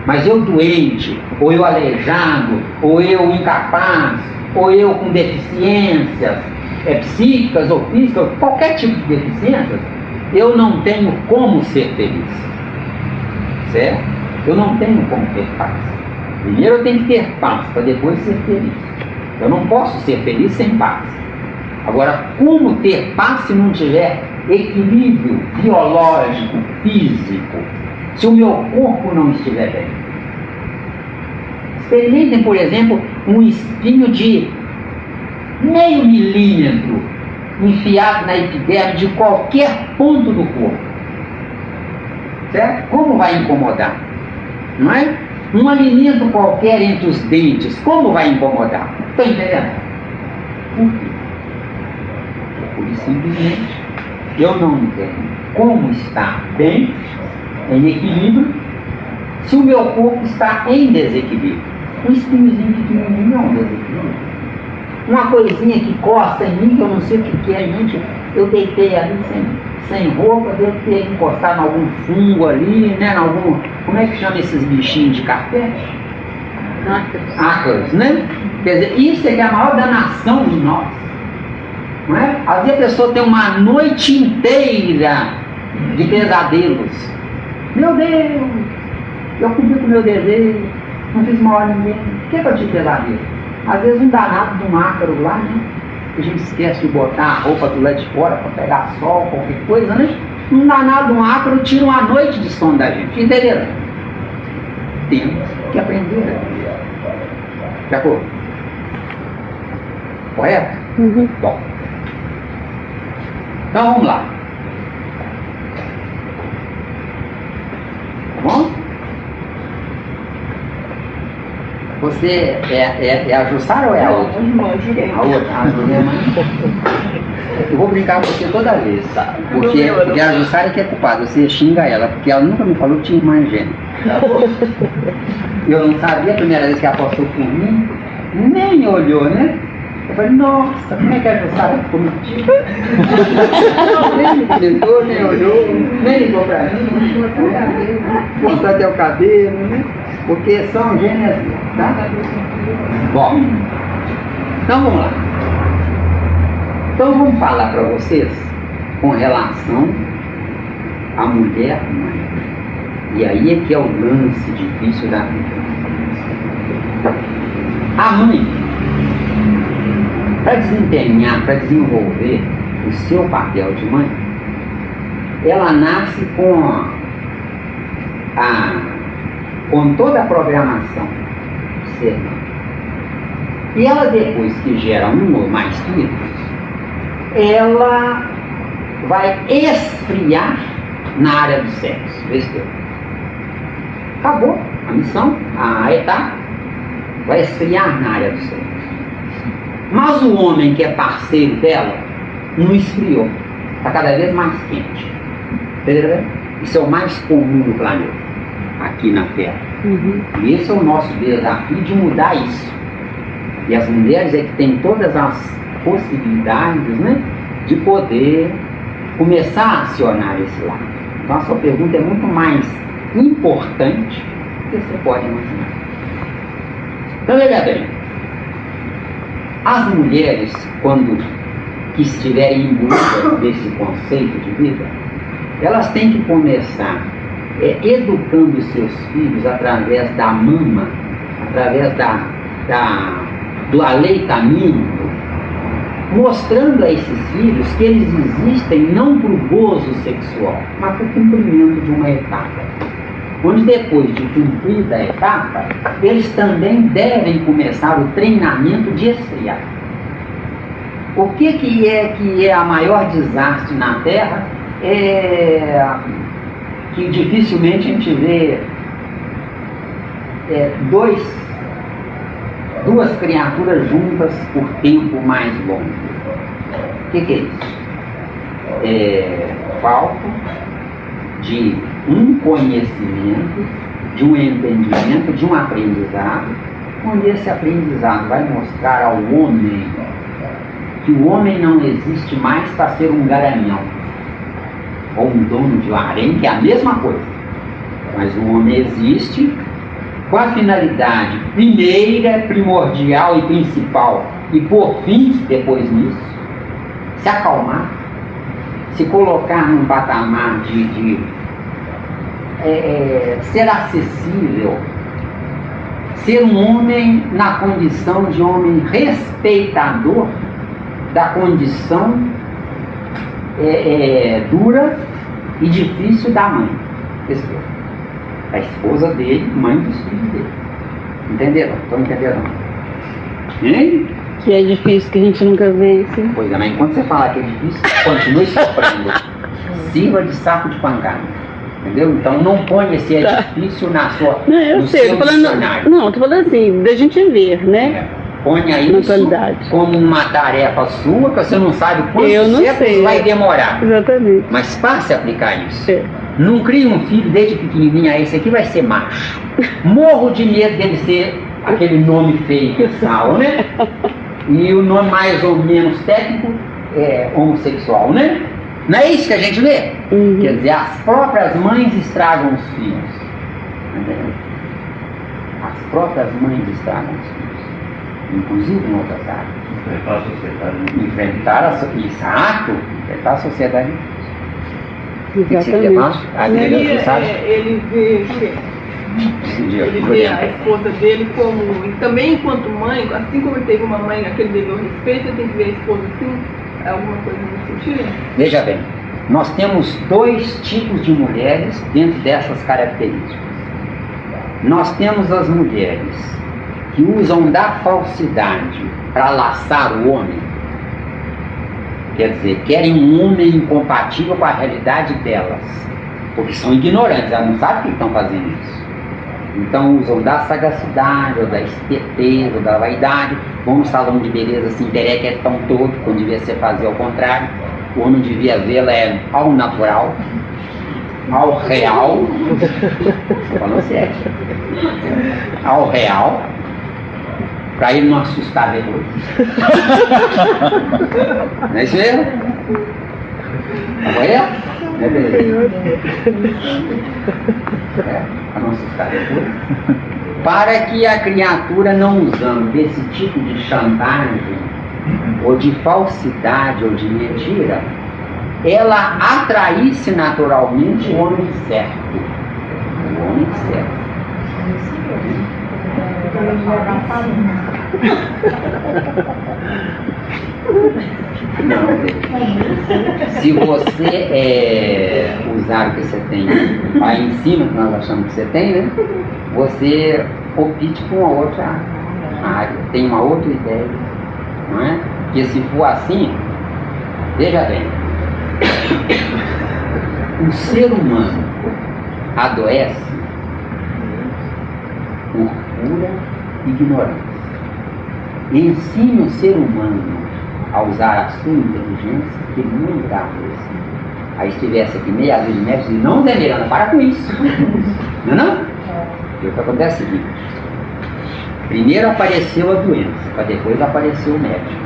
Mas eu doente, ou eu aleijado, ou eu incapaz, ou eu com deficiências psíquicas ou físicas, qualquer tipo de deficiência, eu não tenho como ser feliz. Certo? Eu não tenho como ter paz. Primeiro eu tenho que ter paz, para depois ser feliz. Eu não posso ser feliz sem paz. Agora, como ter paz se não tiver equilíbrio biológico, físico, se o meu corpo não estiver bem? Experimentem, por exemplo, um espinho de meio milímetro enfiado na epiderme de qualquer ponto do corpo. Certo? Como vai incomodar? Não é? Um alimento qualquer entre os dentes, como vai incomodar? Está entendendo? Por quê? Porque simplesmente eu não tenho como estar bem, em equilíbrio, se o meu corpo está em desequilíbrio. Um espinhozinho pequenininho é um desequilíbrio. Uma coisinha que coça em mim, que eu não sei o que é, gente. Eu deitei ali sem roupa, devo ter encostado em algum fungo ali, né? Como é que chama esses bichinhos de carpete? Ácaros, né? Quer dizer, isso é que é a maior danação de nós. Não é? Às vezes a pessoa tem uma noite inteira de pesadelos. Meu Deus, eu cumpri com o meu desejo, não fiz mal a ninguém. Por que eu tive pesadelo? Às vezes um danado de um ácaro lá, né? A gente esquece de botar a roupa do lado de fora para pegar sol, qualquer coisa, né? Um danado de um ácaro tira uma noite de sono da gente, entenderam? Temos que aprender. De acordo? Correto? Bom. Então vamos lá. Tá bom? Você é a Jussara ou é a outra? A outra, a Juliana. Eu vou brincar com você toda vez, tá? Porque a Jussara que é culpada, você xinga ela, porque ela nunca me falou que tinha irmã gêmea. Eu não sabia, a primeira vez que ela passou por mim, nem olhou, né? Eu falei, nossa, como é que a Jussara ficou metida? Nem me comentou, nem olhou, nem ligou pra mim, mostrou até o cabelo, né? Porque são gêmeas, tá? Bom, então vamos lá. Então vamos falar para vocês com relação à mulher mãe. E aí é que é o lance difícil da vida. A mãe, para desempenhar, para desenvolver o seu papel de mãe, ela nasce com toda a programação do ser humano. E ela, depois que gera um ou mais filhos, ela vai esfriar na área do sexo. Acabou a missão, a etapa, vai esfriar na área do sexo. Mas o homem que é parceiro dela não esfriou, está cada vez mais quente. Entendeu? Isso é o mais comum no planeta, aqui na Terra. E esse é o nosso desafio de mudar isso. E as mulheres é que têm todas as possibilidades, né, de poder começar a acionar esse lado. Então a sua pergunta é muito mais importante do que você pode imaginar. Então veja bem, as mulheres, quando que estiverem imbuídas desse conceito de vida, elas têm que começar educando os seus filhos através da mama, através do aleitamento, mostrando a esses filhos que eles existem não por gozo sexual, mas por cumprimento de uma etapa. Onde depois de cumprida a etapa, eles também devem começar o treinamento de esfriar. O que é a maior desastre na Terra? Que dificilmente a gente vê duas criaturas juntas por tempo mais longo. O que é isso? Falta de um conhecimento, de um entendimento, de um aprendizado, onde esse aprendizado vai mostrar ao homem que o homem não existe mais para ser um garanhão ou um dono de um harém, que é a mesma coisa. Mas o homem existe com a finalidade primeira, primordial e principal, e por fim, depois nisso, se acalmar, se colocar num patamar de ser acessível, ser um homem na condição de homem respeitador da condição dura e difícil da mãe, a esposa dele, mãe dos filhos dele. Entenderam? Estão entendendo? Hein? Que é difícil, que a gente nunca vê isso. Pois é, mas enquanto você falar que é difícil, continue sofrendo. Sirva de saco de pancada. Entendeu? Então não põe esse difícil na sua. Não, eu no sei, seu tô falando, dicionário. não, tô falando assim, da gente ver, né? Ponha isso como uma tarefa sua, que você não sabe quantos séculos vai demorar. Exatamente. Mas passe a aplicar isso. Não crie um filho desde pequenininho, esse aqui vai ser macho. Morro de medo dele ser aquele nome feio que falam, né? E o nome mais ou menos técnico é homossexual, né? Não é isso que a gente vê? Quer dizer, as próprias mães estragam os filhos. Entendeu? As próprias mães estragam os filhos. Inclusive em outras áreas. Enfrentar a sociedade. Enfrentar a sociedade. Exatamente. Ele vê a esposa dele como, e também enquanto mãe, assim como ele teve uma mãe, aquele deveu respeito, ele tem que ver a esposa assim, alguma coisa nesse sentido? Veja bem, nós temos dois tipos de mulheres dentro dessas características. Nós temos as mulheres que usam da falsidade para laçar o homem, quer dizer, querem um homem incompatível com a realidade delas, porque são ignorantes, elas não sabem que estão fazendo isso. Então usam da sagacidade, ou da esperteza, ou da vaidade. Vão no salão de beleza, se emperequetam todo, quando devia ser fazer ao contrário. O homem devia vê-la ao natural, ao real. Estou falando sério. Ao real, para ele não assustar depois. Não é isso mesmo? Agora é? Não é beleza? Para não assustar depois. Para que a criatura, não usando desse tipo de chantagem, ou de falsidade, ou de mentira, ela atraísse naturalmente o homem certo. O homem certo. Não, se você usar o que você tem aí em cima, que nós achamos que você tem, né? Você opte por uma outra área, tem uma outra ideia, não é? Porque se for assim, veja bem, o ser humano adoece por pura ignorância. Ensine o ser humano a usar a sua inteligência, que ele não irá adoecer. Aí estivesse aqui meia dúzia de médicos e não Miranda, para com isso. Não é não? E o que acontece é o seguinte: primeiro apareceu a doença, para depois aparecer o médico.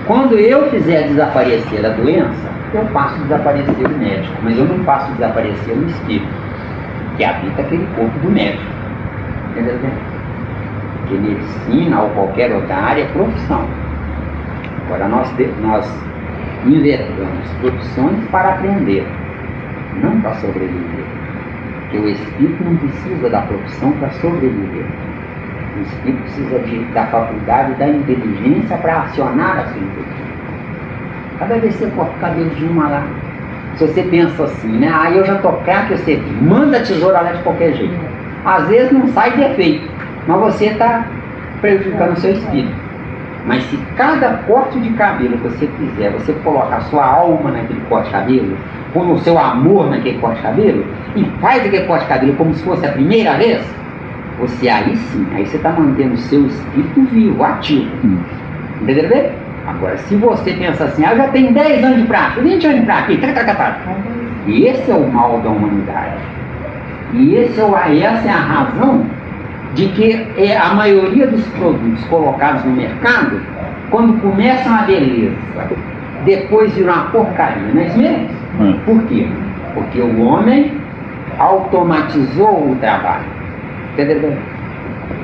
Quando eu fizer desaparecer a doença, eu faço desaparecer o médico, mas eu não faço desaparecer o espírito que habita aquele corpo do médico. Entendeu? Porque medicina ou qualquer outra área é profissão. Agora nós invertamos profissões para aprender, não para sobreviver. Porque o espírito não precisa da profissão para sobreviver. O espírito precisa da faculdade, da inteligência para acionar a sua inteligência. Cada vez que você corta o cabelo de uma lá, se você pensa assim, né? Ah, eu já tô craque, você manda a tesoura lá de qualquer jeito. Às vezes não sai defeito, mas você está prejudicando o seu espírito. Mas se cada corte de cabelo que você fizer, você colocar a sua alma naquele corte de cabelo, põe o seu amor naquele corte de cabelo, e faz aquele corte de cabelo como se fosse a primeira vez, você aí sim, aí você está mantendo o seu espírito vivo, ativo. Entendeu bem? Agora, se você pensa assim, eu já tenho 10 anos de prática, 20 anos de prática, e esse é o mal da humanidade. E essa é a razão de que a maioria dos produtos colocados no mercado, quando começam a beleza, depois viram uma porcaria, não é isso mesmo? Por quê? Porque o homem automatizou o trabalho. Entendeu?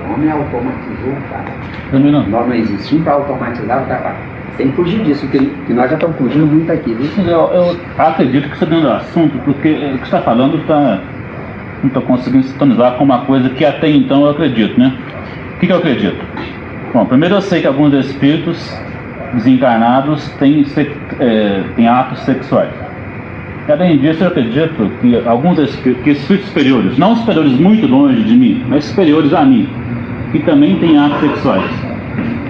O homem automatizou o trabalho. Nós não existimos para automatizar o trabalho. Sem fugir disso, que nós já estamos fugindo muito aqui, viu? Eu acredito que você dentro do assunto, porque o que você está falando não estou conseguindo sintonizar com uma coisa que até então eu acredito, né? O que eu acredito? Bom, primeiro eu sei que alguns espíritos desencarnados têm atos sexuais. E além disso, eu acredito que alguns espíritos superiores, não superiores muito longe de mim, mas superiores a mim, que também têm atos sexuais.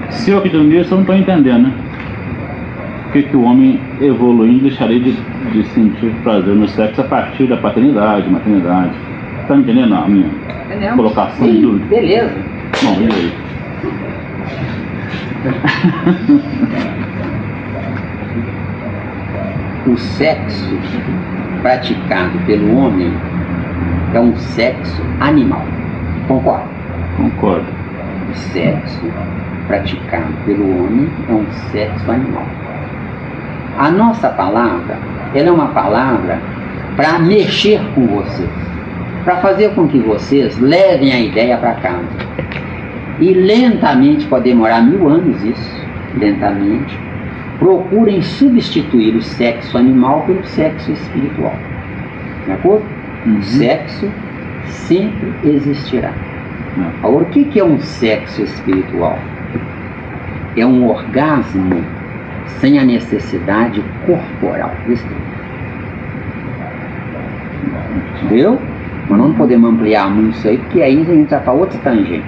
Se eu acredito nisso, eu não estou entendendo, né? Por que o homem evoluindo deixaria de sentir prazer no sexo a partir da paternidade, maternidade? Está entendendo a minha colocação de dúvida? Beleza. Bom, e aí? O sexo praticado pelo homem é um sexo animal. Concorda? Concordo. O sexo praticado pelo homem é um sexo animal. A nossa palavra, ela é uma palavra para mexer com vocês, para fazer com que vocês levem a ideia para casa. E lentamente, pode demorar 1000 anos isso, lentamente, procurem substituir o sexo animal pelo sexo espiritual. De acordo? O sexo sempre existirá. Agora, o que é um sexo espiritual? É um orgasmo sem a necessidade corporal. Entendeu? Mas não podemos ampliar muito isso aí, porque aí a gente vai para outra tangente.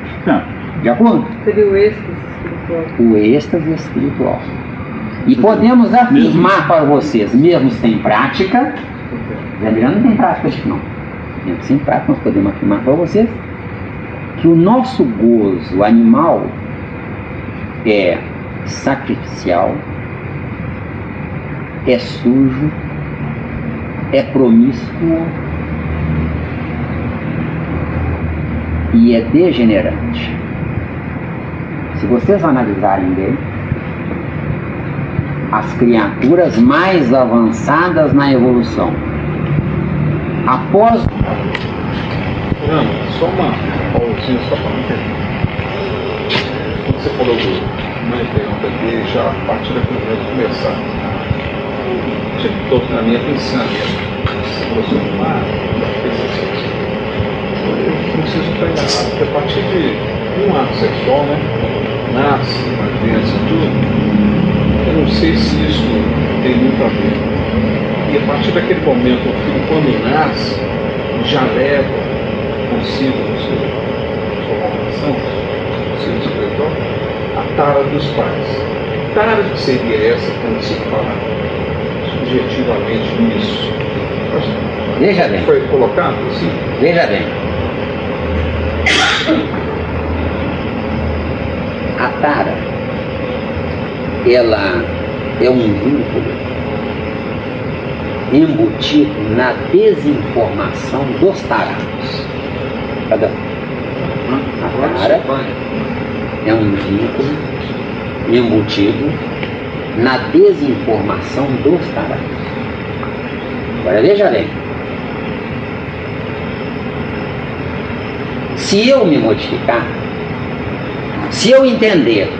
De acordo? Seria o êxtase espiritual. O êxtase espiritual. E podemos afirmar para vocês, mesmo sem prática, Zé Miranda não tem prática disso não. Mesmo sem prática, nós podemos afirmar para vocês que o nosso gozo animal é sacrificial, é sujo, é promíscuo e é degenerante. Se vocês analisarem bem, as criaturas mais avançadas na evolução, após... Não, só uma pausinha só para não entender. Quando você falou do mãe pergunta aqui, já a partir da primeira começar, tinha que tocar na minha pensando, você falou sobre o mar, eu não sei se está enganado, porque a partir de um ato sexual, né, nasce uma criança e tudo, eu não sei se isso tem muito a ver. E a partir daquele momento, o filho, quando nasce, já leva consigo sua formação, seu espiritual, a tara dos pais. Tara que seria essa quando se fala subjetivamente nisso? Veja bem. Foi colocado assim? Veja bem. A tara, ela é um vínculo embutido na desinformação dos tarados. A tara é um vínculo embutido na desinformação dos tarados. Agora veja bem. Se eu me modificar, se eu entender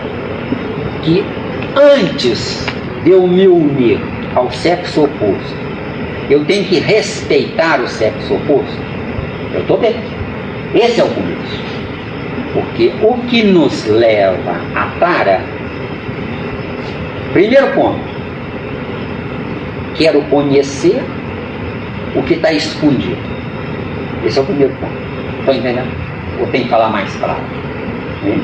que antes de eu me unir ao sexo oposto, eu tenho que respeitar o sexo oposto, eu estou bem. Esse é o começo. Porque o que nos leva à tara, primeiro ponto, quero conhecer o que está escondido. Esse é o primeiro ponto. Estão entendendo? Ou tem que falar mais claro? Né?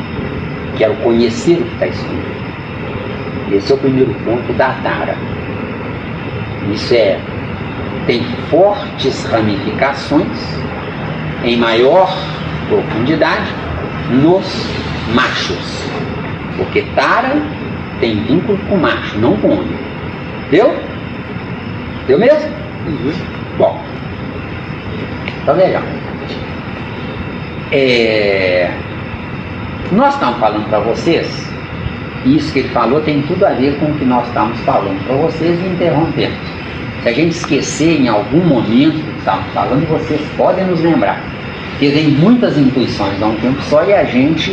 Quero conhecer o que está escondido. Esse é o primeiro ponto da tara. Isso tem fortes ramificações em maior profundidade nos machos. Porque tara tem vínculo com macho, não com homem. Deu? Deu mesmo? Uhum. Bom, então legal. Nós estamos falando para vocês, e isso que ele falou tem tudo a ver com o que nós estamos falando para vocês e interrompendo. Se a gente esquecer em algum momento do que estamos falando, vocês podem nos lembrar. Porque vem muitas intuições a um tempo só e a gente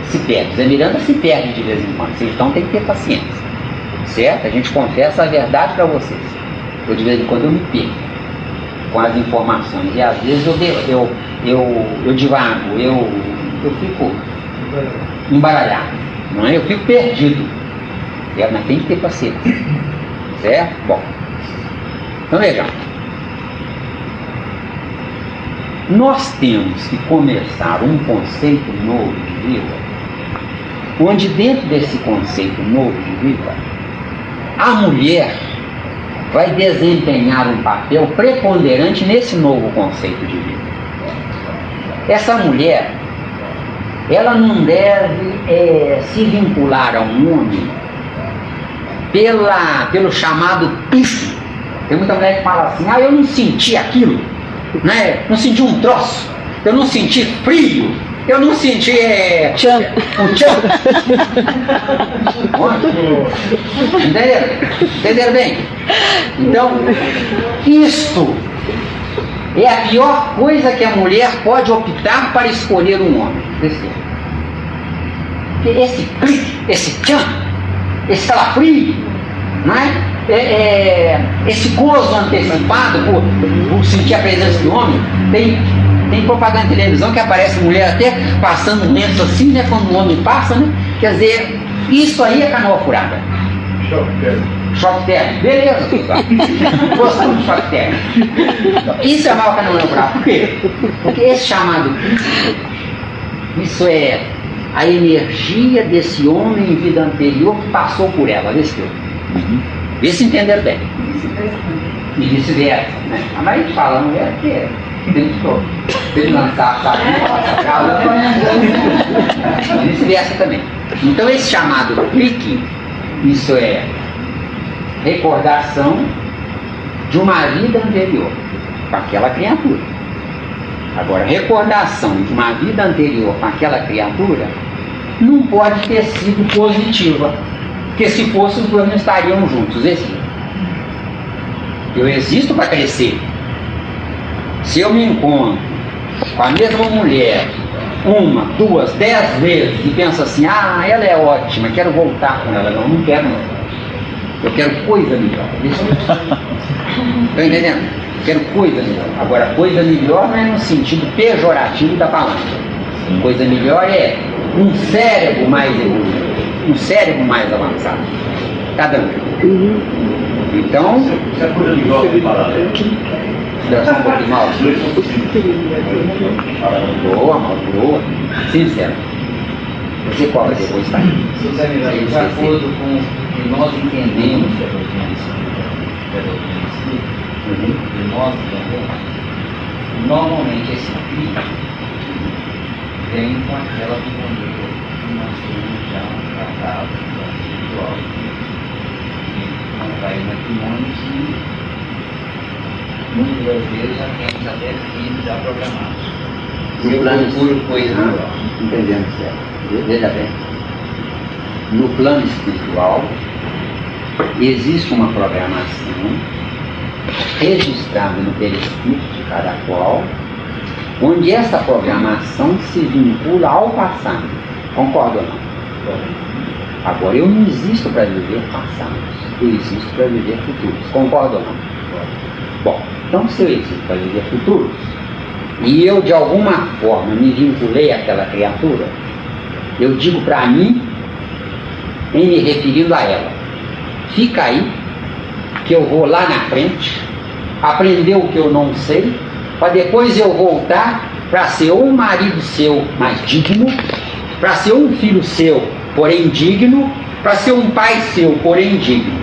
se perde. Zé Miranda se perde de vez em quando, então tem que ter paciência. Certo? A gente confessa a verdade para vocês. Eu de vez em quando eu me perco com as informações e às vezes eu divago, eu fico embaralhado, não é? Eu fico perdido. Mas tem que ter paciência. Certo? Bom, então vejam. Nós temos que começar um conceito novo de vida, onde dentro desse conceito novo de vida, a mulher vai desempenhar um papel preponderante nesse novo conceito de vida. Essa mulher, ela não deve se vincular a um homem pelo chamado piso. Tem muita mulher que fala assim, eu não senti aquilo, né? Não senti um troço, eu não senti frio, eu não senti um tchan. Entenderam bem? Então, isto é a pior coisa que a mulher pode optar para escolher um homem. Esse tchan, esse calafrio, não é? Esse gozo antecipado por sentir a presença do homem. Tem propaganda de televisão que aparece mulher até passando um lenço assim, né? Quando o homem passa, né? Quer dizer, isso aí é canoa furada. Choque térmico. Beleza, pessoal. Gostamos de choque térmico. Isso é mal canoa furada. Por quê? Porque esse chamado, isso é a energia desse homem em vida anterior que passou por ela. Vê se entenderam bem. E vice-versa, né? A Maria fala, mulher que Se ele lançar a saída, e vice-versa também. Então esse chamado clique, isso é recordação de uma vida anterior com aquela criatura. Agora, recordação de uma vida anterior com aquela criatura não pode ter sido positiva, porque se fosse os dois não estariam juntos. Eu existo para crescer. Se eu me encontro com a mesma mulher 1, 2, 10 vezes e penso assim, ela é ótima, quero voltar com ela. Não quero não. Eu quero coisa melhor. Estão entendendo? Eu quero coisa melhor. Agora, coisa melhor não é no sentido pejorativo da palavra. Coisa melhor é um cérebro mais evoluído, um cérebro mais avançado. Tá dando? Então, Isso é coisa melhor que parar. deu só um pouquinho mal. Boa, mal, boa. Sincero. Você cobra depois, tá? De acordo com o que nós entendemos da doutrina espírita, de nós entendemos, normalmente esse clique vem com aquela harmonia que nós temos já tratado no espiritual, que não vai em matrimônios e muitas das vezes já temos até filhos já programados. Eu procuro coisa melhor. Entendendo, certo. Veja bem, no plano espiritual existe uma programação registrada no perispírito de cada qual, onde essa programação se vincula ao passado. Concorda ou não? Agora, eu não existo para viver passados, eu existo para viver futuros. Concorda ou não? Bom, então se eu existo para viver futuros e eu de alguma forma me vinculei àquela criatura, eu digo para mim, em me referindo a ela, fica aí, que eu vou lá na frente, aprender o que eu não sei, para depois eu voltar para ser um marido seu mais digno, para ser um filho seu, porém digno, para ser um pai seu, porém digno.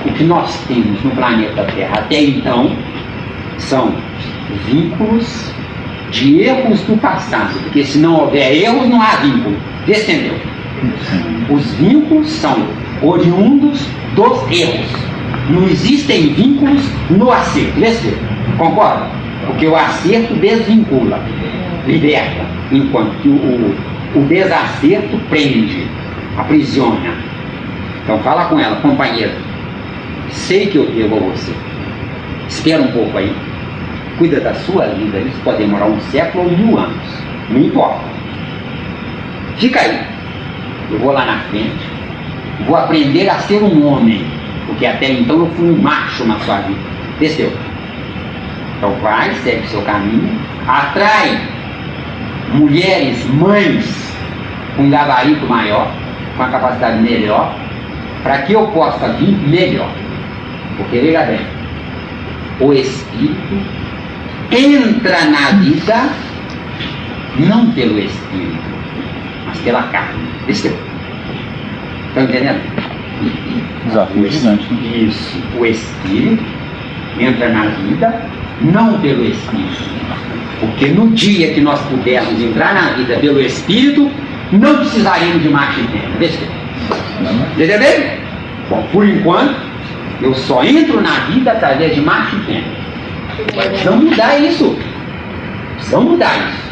O que nós temos no planeta Terra até então são vínculos de erros do passado, porque se não houver erros, não há vínculo. Descendeu. Os vínculos são oriundos dos erros. Não existem vínculos no acerto. Desceu. Concorda? Porque o acerto desvincula, liberta, enquanto que o desacerto prende, aprisiona. Então fala com ela, companheira, sei que eu devo a você. Espera um pouco aí. Cuida da sua vida, isso pode demorar 1 século ou 1000 anos. Não importa. Fica aí. Eu vou lá na frente. Vou aprender a ser um homem. Porque até então eu fui um macho na sua vida. Desceu. Então vai, segue o seu caminho. Atrai mulheres, mães com gabarito maior, com a capacidade melhor, para que eu possa vir melhor. Porque veja bem, o espírito entra na vida não pelo espírito, mas pela carne. Estão entendendo? Desafio gigante. Isso. O espírito entra na vida não pelo espírito. Porque no dia que nós pudermos entrar na vida pelo espírito, não precisaríamos de macho e fêmea. Entendeu? Bom, por enquanto, eu só entro na vida através de macho e fêmea. Precisamos mudar isso. Precisamos mudar isso.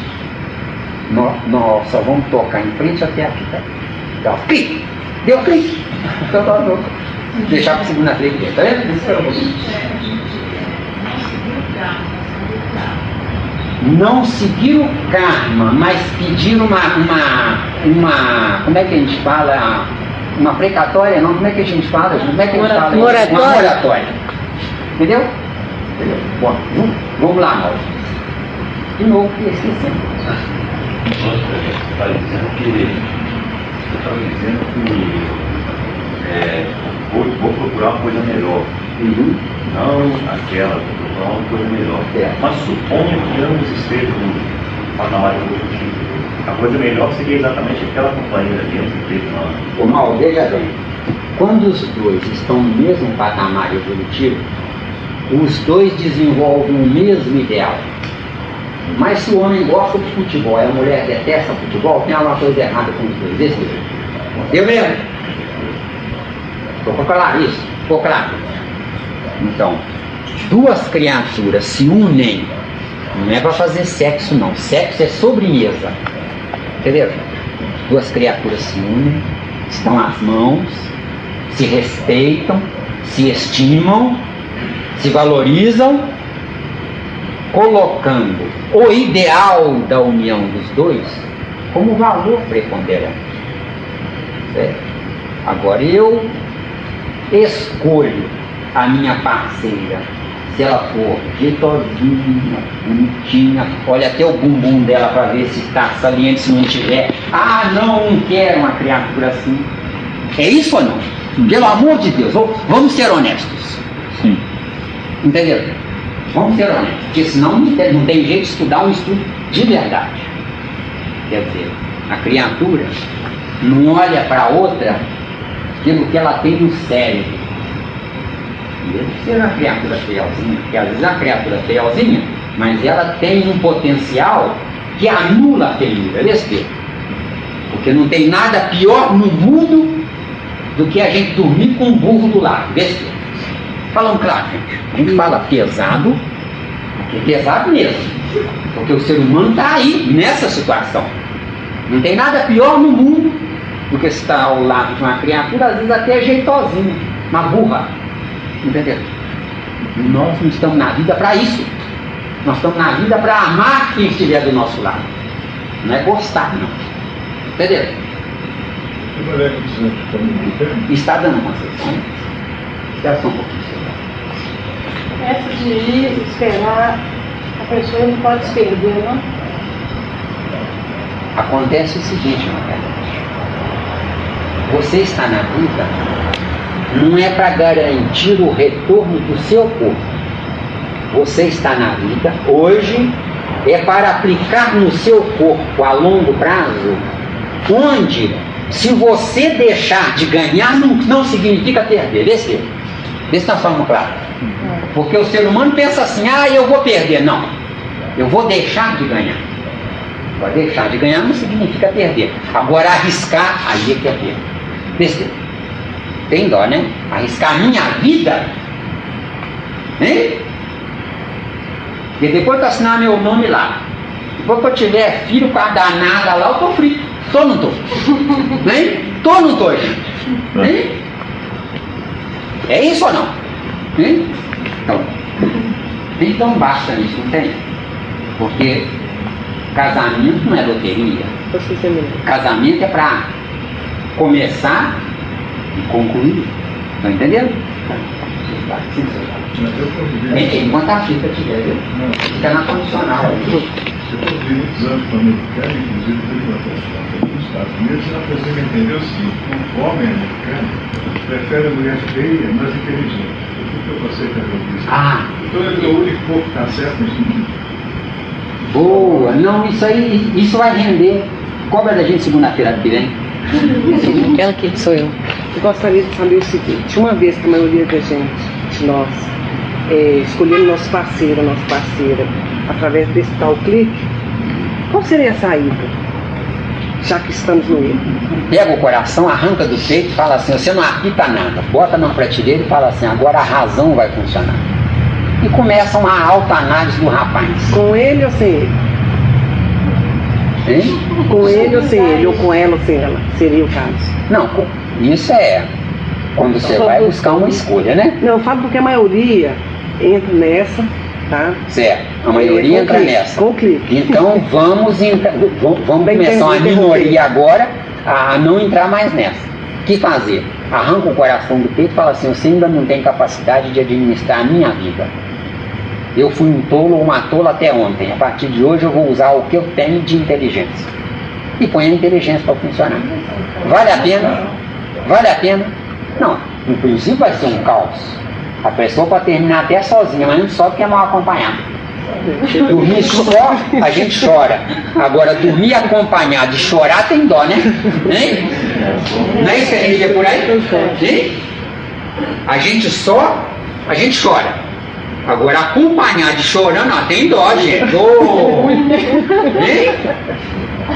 Nós só vamos tocar em frente até aqui. Dá um clique. Deu clique. Então, deixar para a segunda frente. Tá vendo? Espera um pouquinho. Não seguir o karma, mas pedir uma como é que a gente fala? Uma precatória, não? Como é que a gente fala? Como é que a gente fala? Moratória. Uma moratória. Entendeu? Bom, vamos lá, Mauro. De novo, esquecendo. Está dizendo que vou procurar uma coisa melhor. Não aquela, vou procurar uma coisa melhor. Mas suponha que ambos estejam no patamar evolutivo. A coisa melhor seria exatamente aquela companheira dentro que teve na. Ô Mauro, veja bem. Quando os dois estão no mesmo patamar evolutivo, os dois desenvolvem o mesmo ideal. Mas se o homem gosta de futebol e a mulher detesta futebol, tem alguma coisa errada com os dois. Eu mesmo. Ficou claro isso? Ficou claro? Então, duas criaturas se unem, não é para fazer sexo não. Sexo é sobremesa. Entendeu? Duas criaturas se unem, estão às mãos, se respeitam, se estimam, se valorizam, colocando o ideal da união dos dois como valor preponderante. Certo? Agora eu escolho a minha parceira, se ela for jeitosinha, bonitinha, olha até o bumbum dela para ver se está saliente, se não tiver. Ah, não quero uma criatura assim. É isso ou não? Pelo amor de Deus, vamos ser honestos. Sim. Entendeu? Vamos ser honestos, porque senão não tem jeito de estudar um estudo de verdade. Quer dizer, a criatura não olha para a outra pelo que ela tem no cérebro. Deve ser uma criatura feiozinha, porque às vezes é uma criatura feiozinha, mas ela tem um potencial que anula a feiura, desse. Porque não tem nada pior no mundo do que a gente dormir com um burro do lado, desse. Falando claro, gente, a gente fala pesado, é pesado mesmo, porque o ser humano está aí, nessa situação. Não tem nada pior no mundo do que estar ao lado de uma criatura, às vezes até jeitosinha, uma burra. Entendeu? Nós não estamos na vida para isso. Nós estamos na vida para amar quem estiver do nosso lado. Não é gostar, não. Entendeu? Está dando uma sessão. Espera só um pouquinho. Essa de ir, esperar, a pessoa não pode se perder, não? Acontece o seguinte, Margarida. Você está na vida não é para garantir o retorno do seu corpo. Você está na vida hoje é para aplicar no seu corpo a longo prazo, onde se você deixar de ganhar não significa perder. Vê se nós falamos claro. Porque o ser humano pensa assim, eu vou perder. Não, eu vou deixar de ganhar. Agora, deixar de ganhar não significa perder. Agora, arriscar, aí é que é perder. Vê. Tem dó, né? Arriscar a minha vida, hein? E depois que eu assinar meu nome lá, depois que eu tiver filho com a danada lá, eu tô frito. Tô ou não tô? Hein? Tô ou não tô, gente? Hein? É isso ou não? Hein? Então basta isso, não tem? Porque casamento não é loteria. Casamento é para começar e concluir. Estão entendendo? Enquanto a fita tiver, viu? Fica na condicional. Eu estou muitos anos com a americana, inclusive teve uma transformação nos Estados Unidos, e a pessoa que entendeu o seguinte: o homem americano prefere a mulher feia, mas inteligente. O que eu passei para ver isso? Então ele é o único povo que está certo nesse mundo. Boa! Não, isso vai render. Cobra da gente segunda-feira que vem. Ela que sou eu. Eu gostaria de saber o seguinte: uma vez que a maioria da gente, de nós, escolhendo nosso parceiro, nossa parceira, através desse tal clique, qual seria a saída? Já que estamos no erro. Pega o coração, arranca do peito e fala assim: você não apita nada. Bota na prateleira e fala assim: agora a razão vai funcionar. E começa uma autoanálise do rapaz. Com ele ou sem ele? Hein? Com ele ou sem ele? Ou com ela ou sem ela? Seria o caso? Não, isso é quando você vai buscar uma escolha, né? Não, eu falo porque a maioria entra nessa, tá? Certo, a maioria entra nessa. Com clique. Então vamos começar uma minoria agora a não entrar mais nessa. O que fazer? Arranca o coração do peito e fala assim: você ainda não tem capacidade de administrar a minha vida. Eu fui um tolo ou uma tola até ontem. A partir de hoje eu vou usar o que eu tenho de inteligência. E põe a inteligência para funcionar. Vale a pena? Vale a pena? Não. No princípio vai ser um caos. A pessoa pode terminar até sozinha, mas não só porque é mal acompanhado. Dormir só, a gente chora. Agora, dormir acompanhado e chorar tem dó, né? Hein? Não é isso que a gente vê por aí? Hein? A gente chora. Agora acompanhar de chorando, ó, tem dó, gente. Oh. Hein?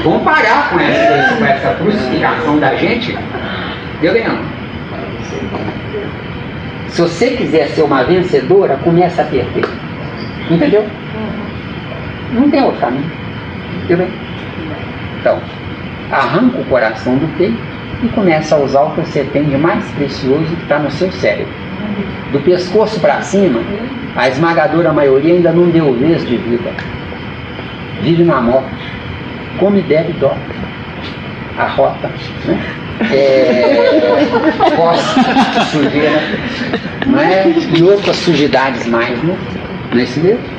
Vamos parar com essa crucificação da gente. Entendeu, Leandro? Se você quiser ser uma vencedora, começa a perder. Entendeu? Não tem outro caminho. Entendeu? Então, arranca o coração do peito e começa a usar o que você tem de mais precioso que está no seu cérebro. Do pescoço para cima, a esmagadora maioria ainda não deu vez de vida. Vive na morte. Come, bebe, dorme. Arrota, né? Posse, sujeira, não é? E outras sujidades mais, né? Não é isso mesmo?